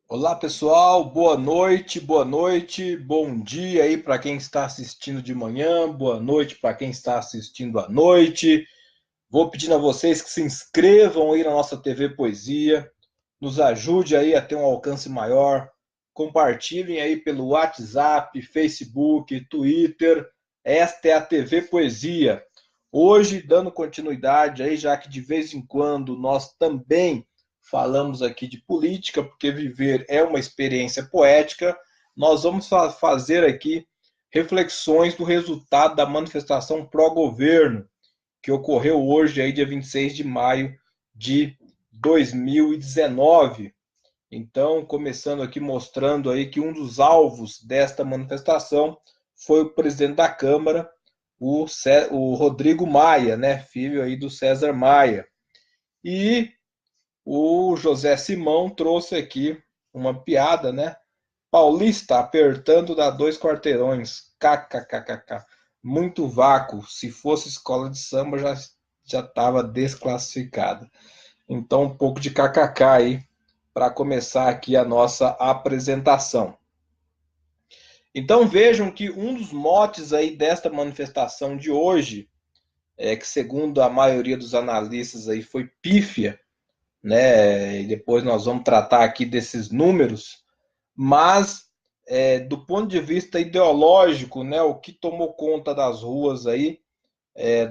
Olá pessoal, boa noite, bom dia aí para quem está assistindo de manhã, boa noite para quem está assistindo à noite. Vou pedindo a vocês que se inscrevam aí na nossa TV Poesia, nos ajude aí a ter um alcance maior, compartilhem aí pelo WhatsApp, Facebook, Twitter. Esta é a TV Poesia. Hoje, dando continuidade aí, já que de vez em quando nós também falamos aqui de política, porque viver é uma experiência poética, nós vamos fazer aqui reflexões do resultado da manifestação pró-governo, que ocorreu hoje, aí, dia 26 de maio de 2019. Então, começando aqui mostrando aí que um dos alvos desta manifestação foi o presidente da Câmara, o Rodrigo Maia, né, filho aí do César Maia. E o José Simão trouxe aqui uma piada, né? Paulista apertando dá 2 quarteirões. KKKKK. Muito vácuo. Se fosse escola de samba, já estava desclassificada. Então, um pouco de kkk aí para começar aqui a nossa apresentação. Então, vejam que um dos motes aí desta manifestação de hoje, que segundo a maioria dos analistas aí foi pífia, né? E depois nós vamos tratar aqui desses números, mas do ponto de vista ideológico, né, o que tomou conta das ruas aí,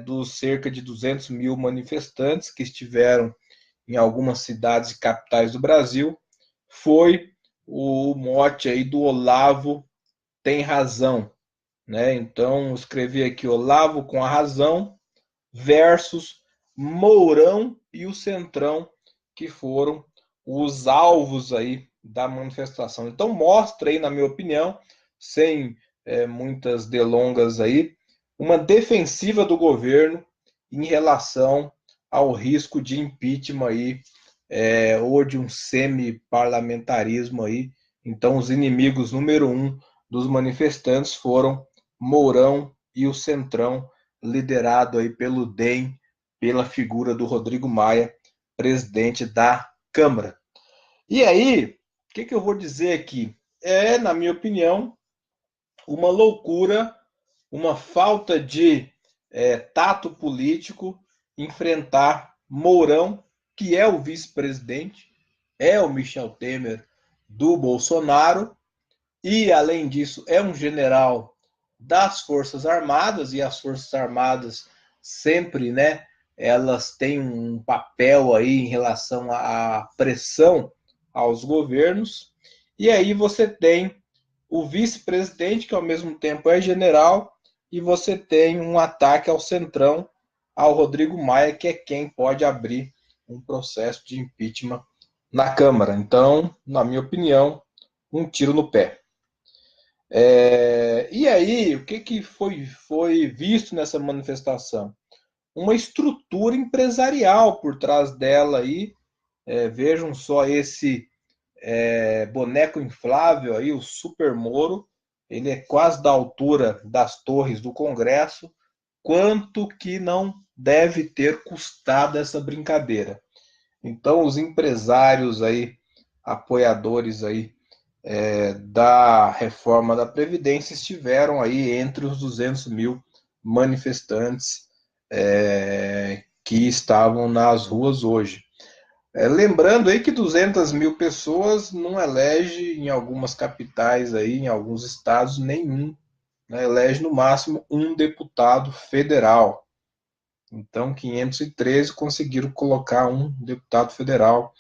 dos cerca de 200 mil manifestantes que estiveram em algumas cidades e capitais do Brasil, foi o mote aí do Olavo tem razão, né? Então, escrevi aqui Olavo com a razão versus Mourão e o Centrão, que foram os alvos aí da manifestação. Então, mostra aí, na minha opinião, sem muitas delongas aí, uma defensiva do governo em relação ao risco de impeachment aí, ou de um semi-parlamentarismo aí. Então, os inimigos número um dos manifestantes foram Mourão e o Centrão, liderado aí pelo DEM, pela figura do Rodrigo Maia, presidente da Câmara. E aí, o que eu vou dizer aqui? Na minha opinião, uma loucura, uma falta de tato político enfrentar Mourão, que é o vice-presidente, é o Michel Temer do Bolsonaro, e, além disso, é um general das Forças Armadas, e as Forças Armadas sempre, né, elas têm um papel aí em relação à pressão aos governos, e aí você tem o vice-presidente, que ao mesmo tempo é general, e você tem um ataque ao Centrão, ao Rodrigo Maia, que é quem pode abrir um processo de impeachment na Câmara. Então, na minha opinião, um tiro no pé. E aí, o que foi visto nessa manifestação? Uma estrutura empresarial por trás dela aí. Vejam só esse boneco inflável aí, o Super Moro. Ele é quase da altura das torres do Congresso. Quanto que não deve ter custado essa brincadeira? Então, os empresários aí, apoiadores aí da reforma da Previdência estiveram aí entre os 200 mil manifestantes que estavam nas ruas hoje. Lembrando aí que 200 mil pessoas não elege em algumas capitais aí, em alguns estados, nenhum, né? Elege no máximo um deputado federal. Então, 513 conseguiram colocar um deputado federal,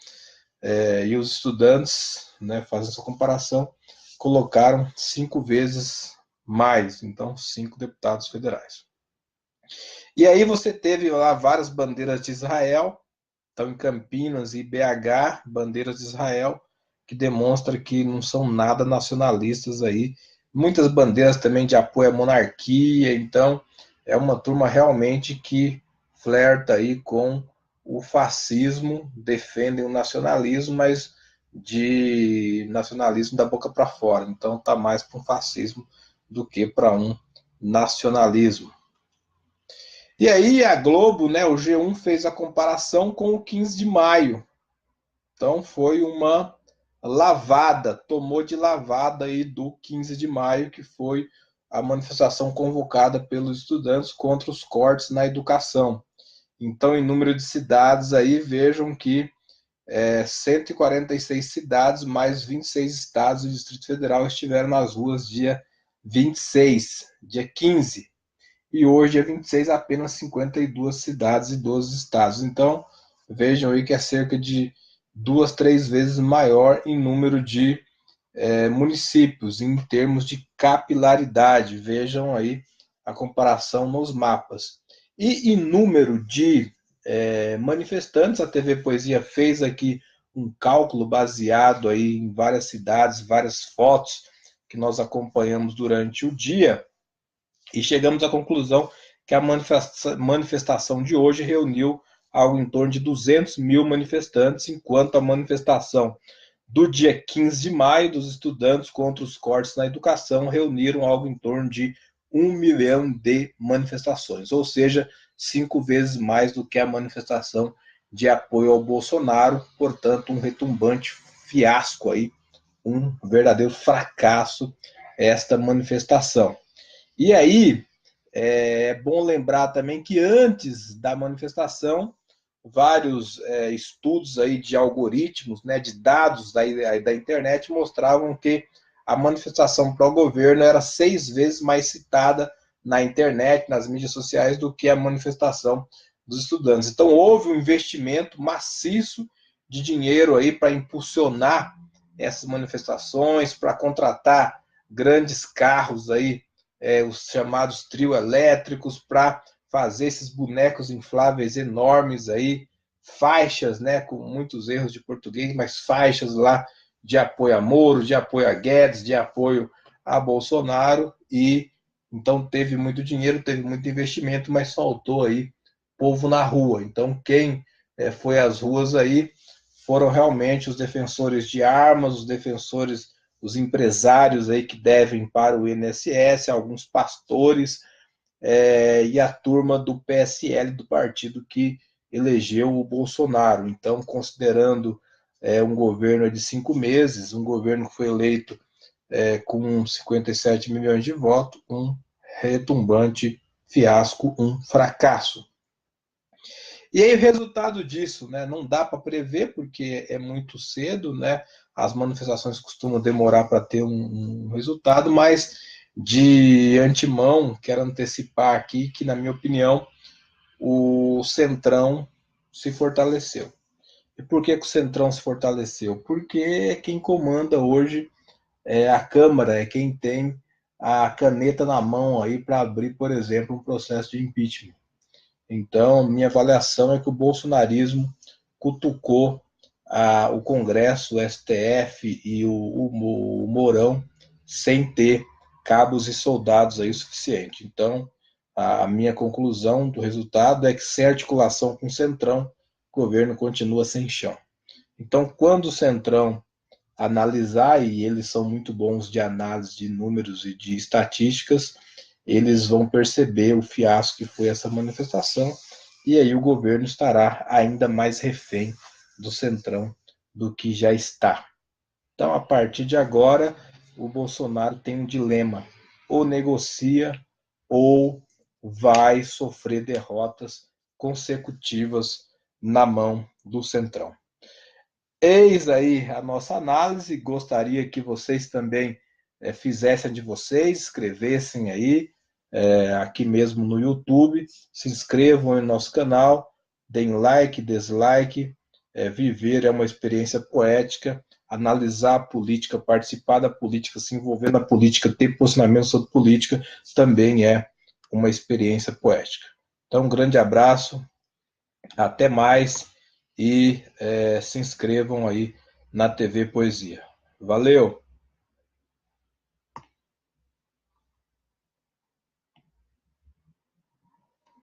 e os estudantes, né, fazendo essa comparação, colocaram 5 vezes mais, então 5 deputados federais. E aí você teve lá várias bandeiras de Israel, então em Campinas e BH, bandeiras de Israel, que demonstra que não são nada nacionalistas aí. Muitas bandeiras também de apoio à monarquia, então é uma turma realmente que flerta aí com o fascismo, defendem o nacionalismo, mas de nacionalismo da boca para fora. Então tá mais para um fascismo do que para um nacionalismo. E aí a Globo, né, o G1 fez a comparação com o 15 de maio. Então foi uma lavada, tomou de lavada aí do 15 de maio, que foi a manifestação convocada pelos estudantes contra os cortes na educação. Então, em número de cidades aí, vejam que 146 cidades, mais 26 estados e Distrito Federal estiveram nas ruas dia 26, dia 15. E hoje, dia 26, apenas 52 cidades e 12 estados. Então, vejam aí que é cerca de 2, 3 vezes maior em número de municípios, em termos de capilaridade. Vejam aí a comparação nos mapas. E em número de manifestantes, a TV Poesia fez aqui um cálculo baseado aí em várias cidades, várias fotos que nós acompanhamos durante o dia, e chegamos à conclusão que a manifestação de hoje reuniu algo em torno de 200 mil manifestantes, enquanto a manifestação do dia 15 de maio dos estudantes contra os cortes na educação reuniram algo em torno de 1 milhão de manifestações, ou seja, 5 vezes mais do que a manifestação de apoio ao Bolsonaro, portanto, um retumbante fiasco aí, um verdadeiro fracasso esta manifestação. E aí, é bom lembrar também que antes da manifestação, vários estudos aí de algoritmos, né, de dados da internet mostravam que a manifestação pró-governo era 6 vezes mais citada na internet, nas mídias sociais, do que a manifestação dos estudantes. Então, houve um investimento maciço de dinheiro aí para impulsionar essas manifestações, para contratar grandes carros aí, os chamados trio elétricos, para fazer esses bonecos infláveis enormes aí, faixas, né, com muitos erros de português, mas faixas lá de apoio a Moro, de apoio a Guedes, de apoio a Bolsonaro, e então teve muito dinheiro, teve muito investimento, mas faltou aí povo na rua. Então quem foi às ruas aí foram realmente os defensores de armas, os defensores, os empresários aí que devem para o INSS, alguns pastores, e a turma do PSL, do partido que elegeu o Bolsonaro. Então, considerando um governo de 5 meses, um governo que foi eleito com 57 milhões de votos, um retumbante fiasco, um fracasso. E aí o resultado disso, né, não dá para prever porque é muito cedo, né? As manifestações costumam demorar para ter um resultado, mas de antemão quero antecipar aqui que, na minha opinião, o Centrão se fortaleceu. E por que, que o Centrão se fortaleceu? Porque quem comanda hoje é a Câmara, é quem tem a caneta na mão aí para abrir, por exemplo, um processo de impeachment. Então, minha avaliação é que o bolsonarismo cutucou o Congresso, o STF e o Mourão sem ter cabos e soldados aí o suficiente. Então, a minha conclusão do resultado é que, sem articulação com o Centrão, o governo continua sem chão. Então, quando o Centrão analisar, e eles são muito bons de análise de números e de estatísticas, eles vão perceber o fiasco que foi essa manifestação, e aí o governo estará ainda mais refém do Centrão do que já está. Então, a partir de agora, o Bolsonaro tem um dilema: ou negocia ou vai sofrer derrotas consecutivas na mão do Centrão. Eis aí a nossa análise. Gostaria que vocês também fizessem de vocês, escrevessem aí, aqui mesmo no YouTube, se inscrevam em nosso canal, deem like, dislike. Viver é uma experiência poética, analisar a política, participar da política, se envolver na política, ter posicionamento sobre política, também é uma experiência poética. Então, um grande abraço, até mais, e se inscrevam aí na TV Poesia. Valeu!